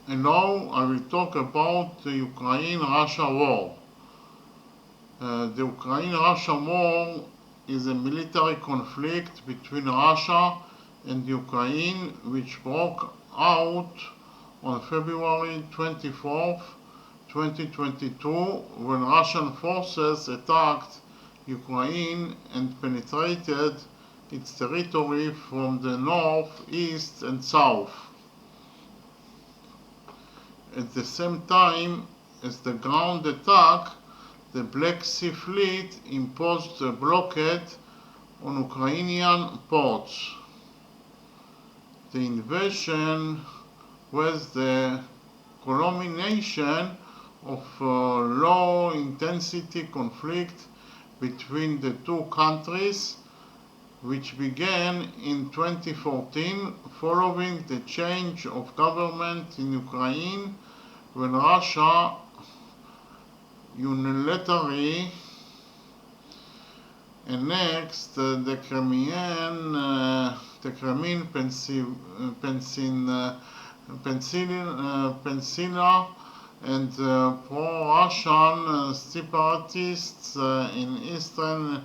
And now I will talk about the Ukraine-Russia war. The Ukraine-Russia war is a military conflict between Russia and Ukraine which broke out on February 24th, 2022 when Russian forces attacked Ukraine and penetrated its territory from the north, east and south. At the same time as the ground attack, the Black Sea Fleet imposed a blockade on Ukrainian ports. The invasion was the culmination of a low-intensity conflict between the two countries, which began in 2014 following the change of government in Ukraine when Russia unilaterally annexed the Crimean Peninsula and pro-Russian separatists in eastern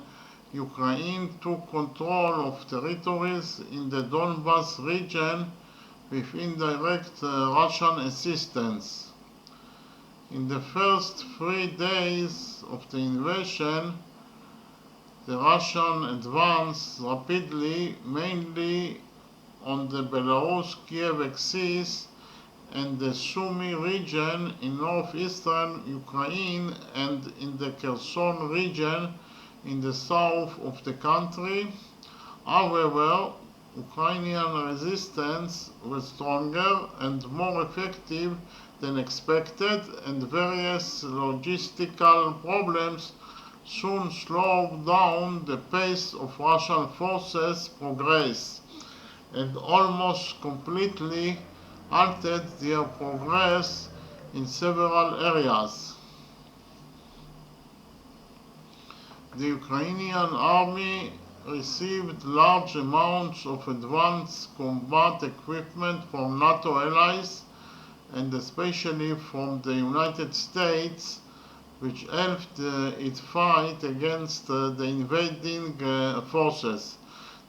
Ukraine took control of territories in the Donbas region with indirect Russian assistance. In the first 3 days of the invasion, the Russian advanced rapidly, mainly on the Belarus-Kiev axis and the Sumy region in northeastern Ukraine and in the Kherson region in the south of the country. However, Ukrainian resistance was stronger and more effective than expected, and various logistical problems soon slowed down the pace of Russian forces' progress and almost completely halted their progress in several areas. The Ukrainian army received large amounts of advanced combat equipment from NATO allies and especially from the United States, which helped it fight against the invading forces.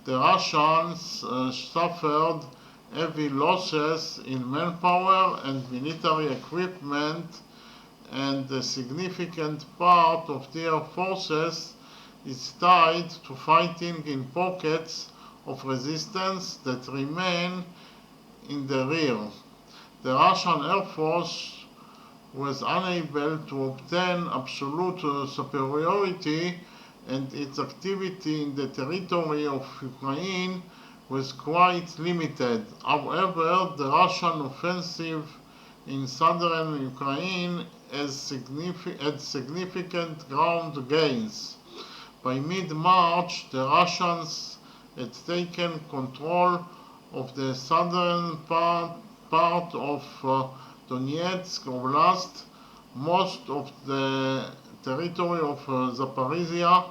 The Russians suffered heavy losses in manpower and military equipment, and a significant part of their forces is tied to fighting in pockets of resistance that remain in the rear. The Russian Air Force was unable to obtain absolute superiority, and its activity in the territory of Ukraine was quite limited. However, the Russian offensive in southern Ukraine had significant ground gains. By mid-March, the Russians had taken control of the southern part of Donetsk Oblast, most of the territory of Zaporizhia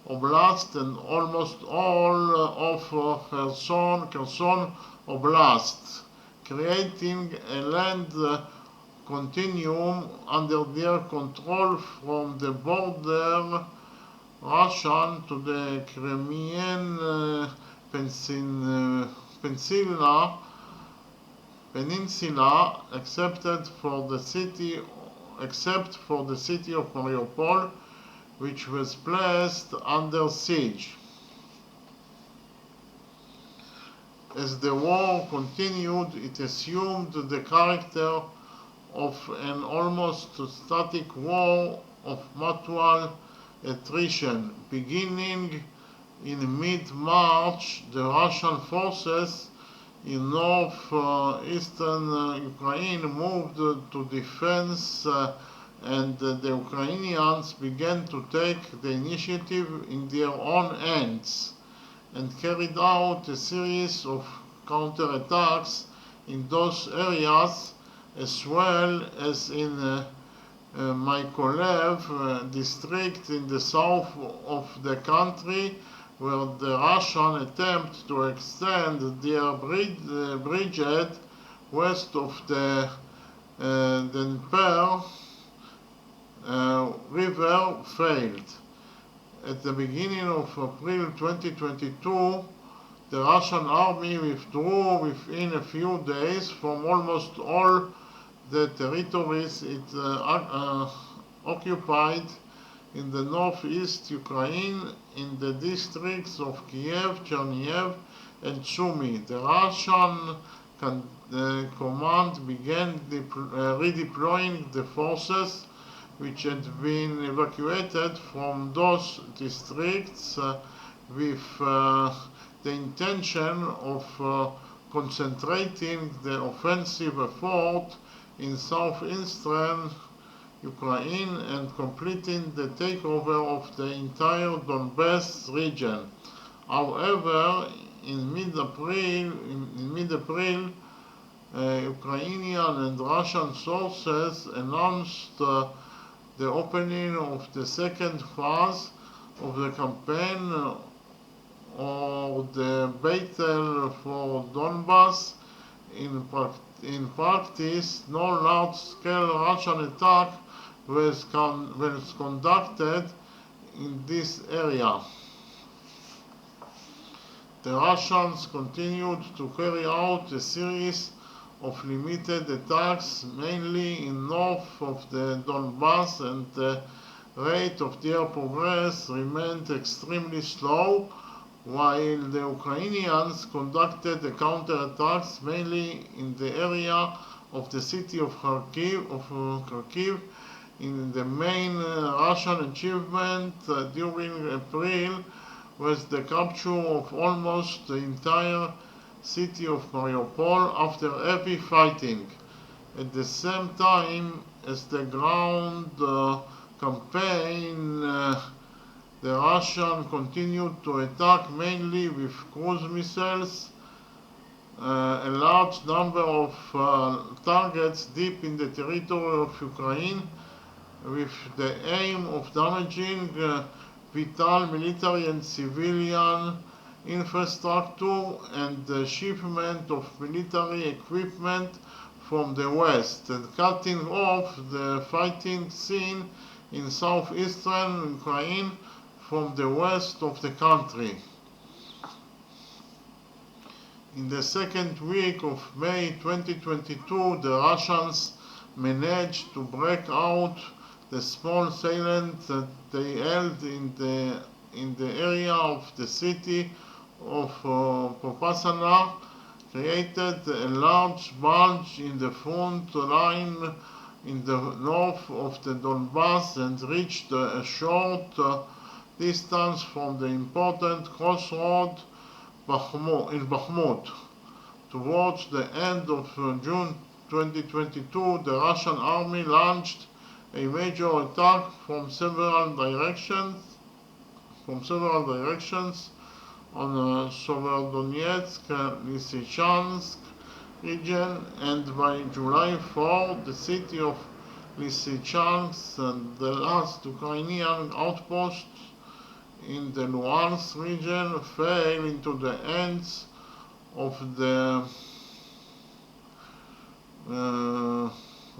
Oblast, and almost all of Kherson Oblast, creating a land continuum under their control from the border Russian to the Crimean Peninsula, except for the city of Mariupol, which was placed under siege. As the war continued, it assumed the character of an almost static war of mutual attrition. Beginning in mid-March, the Russian forces in northeastern Ukraine moved to defense, and the Ukrainians began to take the initiative in their own hands and carried out a series of counterattacks in those areas, as well as in Mykolaiv district in the south of the country, where the Russian attempt to extend their bridgehead west of the the Dnieper River failed. At the beginning of April 2022, the Russian army withdrew within a few days from almost all the territories it occupied in the northeast Ukraine in the districts of Kiev, Chernihiv, and Sumy. The Russian command began redeploying the forces which had been evacuated from those districts with the intention of concentrating the offensive effort in southeastern Ukraine and completing the takeover of the entire Donbass region. However, in mid-April, Ukrainian and Russian sources announced the opening of the second phase of the campaign, or the Battle for Donbass. In practice, no large-scale Russian attack was conducted in this area. The Russians continued to carry out a series of limited attacks, mainly in north of the Donbass, and the rate of their progress remained extremely slow, while the Ukrainians conducted the counterattacks mainly in the area of the city of Kharkiv. In the main Russian achievement during April was the capture of almost the entire city of Mariupol after heavy fighting. At the same time as the ground campaign, the Russians continued to attack mainly with cruise missiles a large number of targets deep in the territory of Ukraine, with the aim of damaging vital military and civilian infrastructure and the shipment of military equipment from the west, and cutting off the fighting scene in southeastern Ukraine from the west of the country. In the second week of May 2022, the Russians managed to break out the small salient that they held in the area of the city of Popasna, created a large bulge in the front line in the north of the Donbass, and reached a short distance from the important crossroad in Bakhmut. Towards the end of June 2022, the Russian army launched a major attack from several directions on Severodonetsk, Lysychansk region, and by July 4, the city of Lysychansk and the last Ukrainian outpost in the Luhansk region fell into the hands of the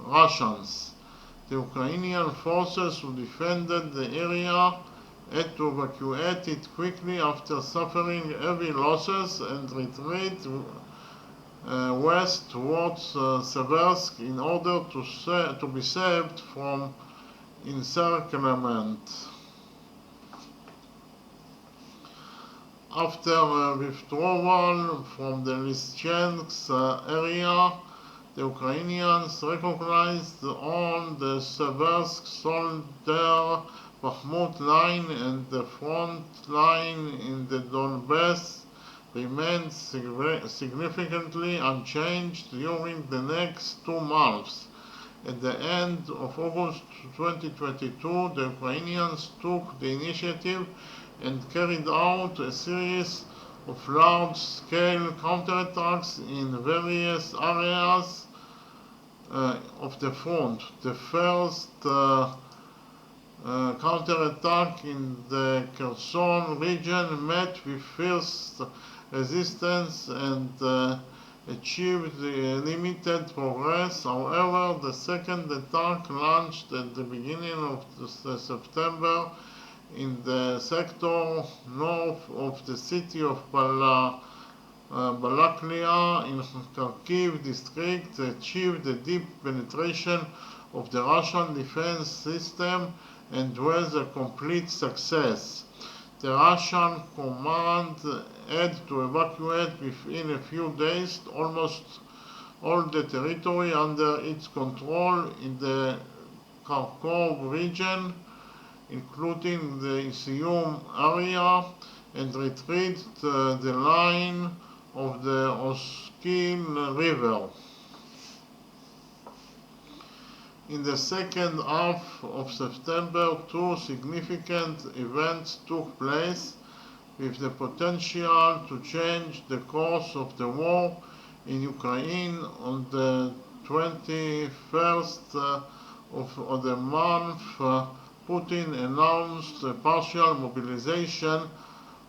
Russians. The Ukrainian forces who defended the area had to evacuate it quickly after suffering heavy losses and retreat west towards Seversk in order to be saved from encirclement. After withdrawal from the Lysychansk area, the Ukrainians recognized on the Seversk-Solidar Bakhmut line, and the front line in the Donbass remained significantly unchanged during the next 2 months. At the end of August 2022, the Ukrainians took the initiative and carried out a series of large-scale counterattacks in various areas of the front. The first counterattack in the Kherson region met with fierce resistance, and a achieved limited progress. However, the second attack launched at the beginning of September in the sector north of the city of Balaklia in Kharkiv district achieved a deep penetration of the Russian defense system and was a complete success. The Russian command had to evacuate within a few days almost all the territory under its control in the Kharkov region, including the Isium area, and retreat the line of the Oskil River. In the second half of September, two significant events took place with the potential to change the course of the war in Ukraine. On the 21st of the month, Putin announced a partial mobilization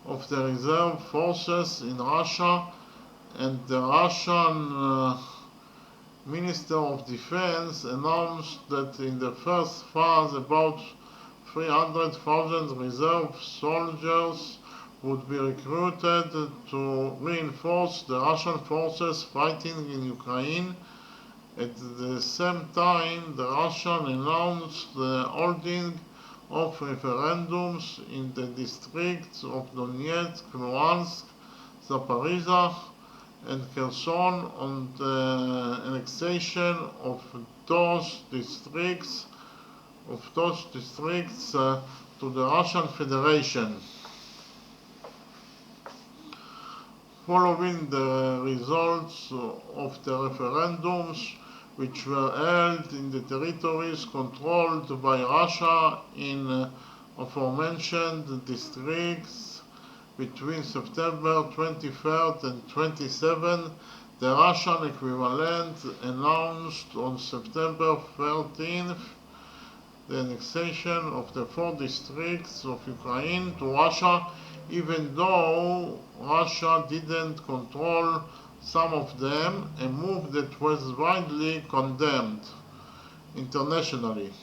of the reserve forces in Russia, and the Russian Minister of Defense announced that in the first phase about 300,000 reserve soldiers would be recruited to reinforce the Russian forces fighting in Ukraine. At the same time, the Russian announced the holding of referendums in the districts of Donetsk, Luhansk, Zaporizhzhia, and Kherson on the annexation of those districts to the Russian Federation. Following the results of the referendums, which were held in the territories controlled by Russia in aforementioned districts, between September 23rd and 27th, the Russian equivalent announced on September 13th the annexation of the 4 districts of Ukraine to Russia, even though Russia didn't control some of them, a move that was widely condemned internationally.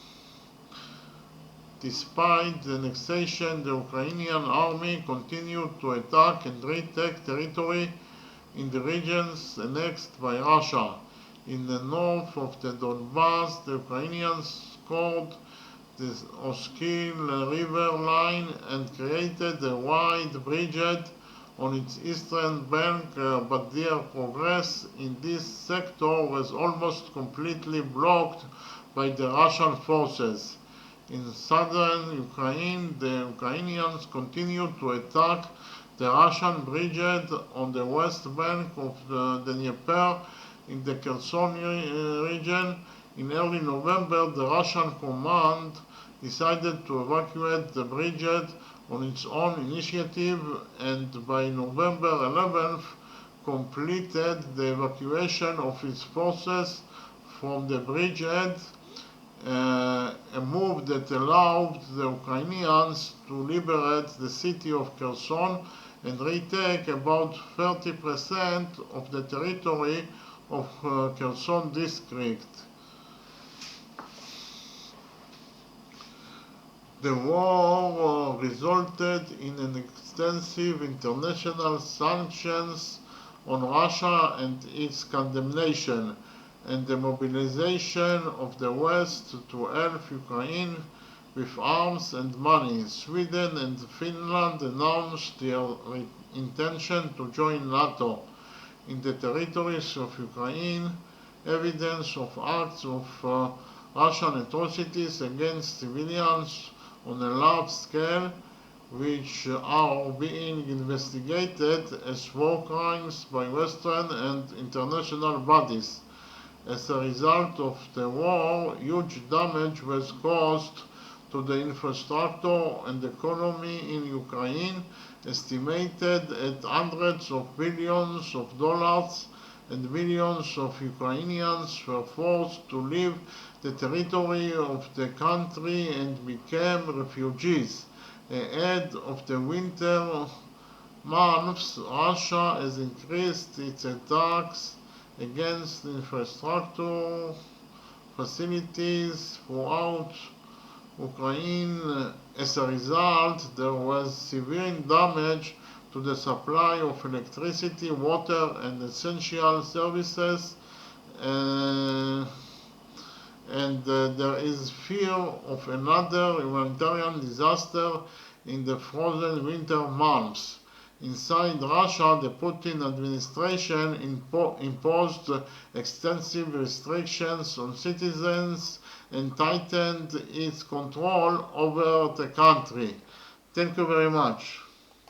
Despite the annexation, the Ukrainian army continued to attack and retake territory in the regions annexed by Russia. In the north of the Donbass, the Ukrainians scored the Oskil River line and created a wide bridgehead on its eastern bank, but their progress in this sector was almost completely blocked by the Russian forces. In southern Ukraine, the Ukrainians continued to attack the Russian bridgehead on the west bank of the Dnieper in the Kherson region. In early November, the Russian command decided to evacuate the bridgehead on its own initiative, and by November 11th completed the evacuation of its forces from the bridgehead, a move that allowed the Ukrainians to liberate the city of Kherson and retake about 30% of the territory of Kherson district. The war resulted in an extensive international sanctions on Russia and its condemnation, and the mobilization of the West to help Ukraine with arms and money. Sweden and Finland announced their intention to join NATO. In the territories of Ukraine, evidence of acts of Russian atrocities against civilians on a large scale, which are being investigated as war crimes by Western and international bodies. As a result of the war, huge damage was caused to the infrastructure and economy in Ukraine, estimated at hundreds of billions of dollars, and millions of Ukrainians were forced to leave the territory of the country and became refugees. Ahead of the winter months, Russia has increased its attacks against infrastructure facilities throughout Ukraine. As a result, there was severe damage to the supply of electricity, water, and essential services, and there is fear of another humanitarian disaster in the frozen winter months. Inside Russia, the Putin administration imposed extensive restrictions on citizens and tightened its control over the country. Thank you very much.